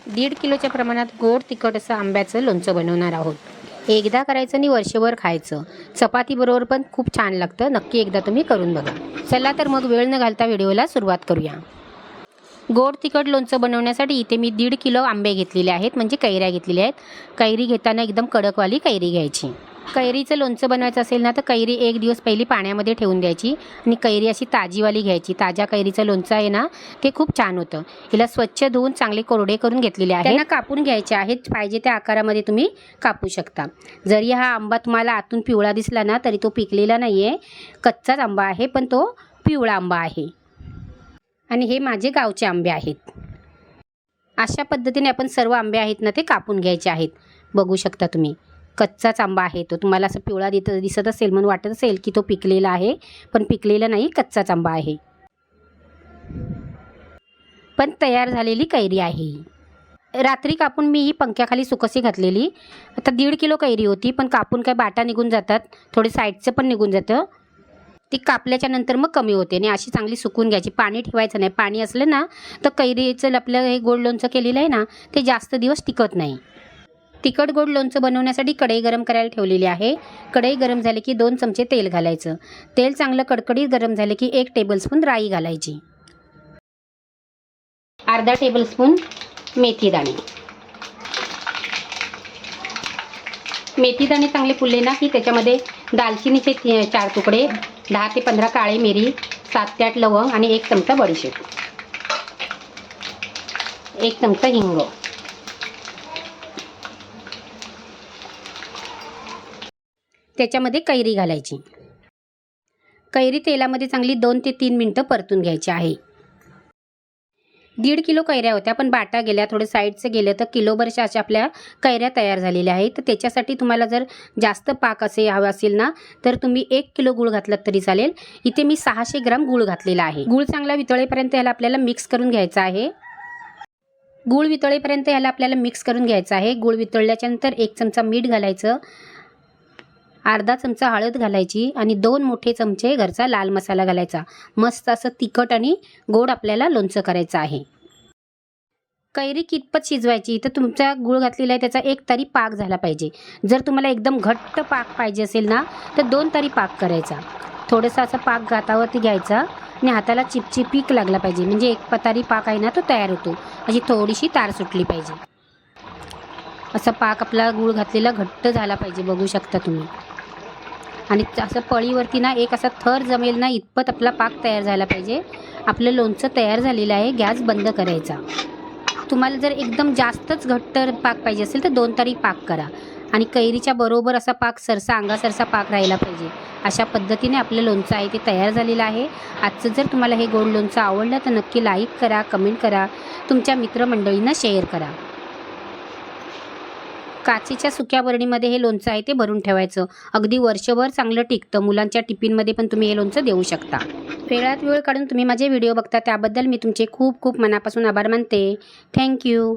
1.5 किलोच्या प्रमाणात गोड तिखट असं आंब्याचं लोणचं बनवणार आहोत. एकदा करायचं आणि वर्षभर खायचं. चपातीबरोबर पण खूप छान लागतं. नक्की एकदा तुम्ही करून बघा. चला तर मग वेळ न घालता व्हिडिओला सुरुवात करूया. गोड तिखट लोणचं बनवण्यासाठी इथे मी 1.5 किलो आंबे घेतलेले आहेत, म्हणजे कैऱ्या घेतलेल्या आहेत. कैरी घेताना एकदम कडकवाली कैरी घ्यायची. कैरीचं लोणचं बनवायचं असेल ना तर कैरी 1 दिवस पहिली पाण्यामध्ये ठेवून द्यायची आणि कैरी अशी ताजीवाली घ्यायची. ताज्या कैरीचं लोणचं आहे ना ते खूप छान होतं. हिला स्वच्छ धुवून चांगले कोरडे करून घेतलेले आहेत. त्यांना कापून घ्यायचे आहेत. पाहिजे त्या आकारामध्ये तुम्ही कापू शकता. जरी हा आंबा तुम्हाला आतून पिवळा दिसला ना तरी तो पिकलेला नाही आहे, कच्चाच आंबा आहे, पण तो पिवळा आंबा आहे. आणि हे माझे गावचे आंबे आहेत. अशा पद्धतीने आपण सर्व आंबे आहेत ना ते कापून घ्यायचे आहेत. बघू शकता तुम्ही, कच्चाच आंबा आहे तो. तुम्हाला असं पिवळा दिसत असेल म्हणून वाटत असेल की तो पिकलेला आहे, पण पिकलेला नाही, कच्चाच आंबा आहे. पण तयार झालेली कैरी आहे. रात्री कापून मी ही पंख्याखाली सुकसी घातलेली. आता 1.5 किलो कैरी होती, पण कापून काय बाटा निघून जातात, थोडे साईडचं पण निघून जातं. ती कापल्याच्या नंतर मग कमी होते आणि अशी चांगली सुकून घ्यायची. पाणी ठेवायचं नाही. पाणी असलं ना तर कैरीचं आपलं हे गोड लोणचं केलेलं आहे ना ते जास्त दिवस टिकत नाही. तिखट गोड लोणचं बनवण्यासाठी कढई गरम करायला ठेवलेली आहे. कढई गरम झाली की 2 चमचे तेल घालायचं. तेल चांगलं कडकडीत गरम झाले की 1 टेबलस्पून राई घालायची. अर्धा टेबलस्पून मेथी दाणे. मेथी दाणे चांगले फुलले ना की त्याच्यामध्ये दालचिनीचे 4 तुकडे, 10 ते 15 काळी मिरी, 7 ते 8 लवंग आणि 1 चमचा बडीशेप, 1 चमचा हिंग. त्याच्यामध्ये कैरी घालायची. कैरी तेलामध्ये चांगली 2 ते 3 मिनिटं परतून घ्यायची आहे. 1.5 किलो कैऱ्या होत्या, पण बाटा गेल्या, थोडे साईडचे गेले तर किलोभरच्या अशा आपल्या कैऱ्या तयार झालेल्या आहेत. तर त्याच्यासाठी तुम्हाला जर जास्त पाक असे हवा असेल ना तर तुम्ही 1 किलो गूळ घातलात तरी चालेल. इथे मी 600 ग्राम गूळ घातलेला आहे. गूळ चांगला वितळेपर्यंत याला आपल्याला मिक्स करून घ्यायचा आहे. गूळ वितळेपर्यंत याला आपल्याला मिक्स करून घ्यायचं आहे. गूळ वितळल्याच्या नंतर 1 चमचा मीठ घालायचं, अर्धा चमचा हळद घालायची आणि 2 मोठे चमचे घरचा लाल मसाला घालायचा. मस्त असं तिखट आणि गोड आपल्याला लोणचं करायचं आहे. कैरी कितपत शिजवायची तर तुमचा गूळ घातलेला आहे त्याचा 1 तारी पाक झाला पाहिजे. जर तुम्हाला एकदम घट्ट पाक पाहिजे असेल ना तर 2 तारी पाक करायचा. थोडंसं असं पाक हातावरती घ्यायचा आणि हाताला चिपचिपीक लागला पाहिजे, म्हणजे 1 तारी पाक आहे ना तो तयार होतो. अशी थोडीशी तार सुटली पाहिजे. असा पाक आपला गूळ घातलेला घट्ट झाला पाहिजे. बघू शकता तुम्ही. आणि असं पळीवरती ना एक असा थर जमेल ना इतपत आपला पाक तयार झाला पाहिजे. आपलं लोणचं तयार झालेलं आहे. गॅस बंद करायचा. तुम्हाला जर एकदम जास्तच घट्ट पाक पाहिजे असेल तर 2 तारी पाक करा. आणि कैरीच्या बरोबर असा पाक सरसा अंगासरसा पाक राहिला पाहिजे. अशा पद्धतीने आपलं लोणचं आहे ते तयार झालेलं आहे. आजचं जर तुम्हाला हे गोड लोणचं आवडलं तर नक्की लाईक करा, कमेंट करा, तुमच्या मित्रमंडळींना शेअर करा. काचेच्या सुक्या बरणीमध्ये हे लोणचं आहे ते भरून ठेवायचं. अगदी वर्षभर चांगलं टिकतं. मुलांच्या टिफिनमध्ये पण तुम्ही हे लोणचं देऊ शकता. वेळात वेळ काढून तुम्ही माझे व्हिडिओ बघता त्याबद्दल मी तुमचे खूप खूप मनापासून आभार मानते. थँक्यू.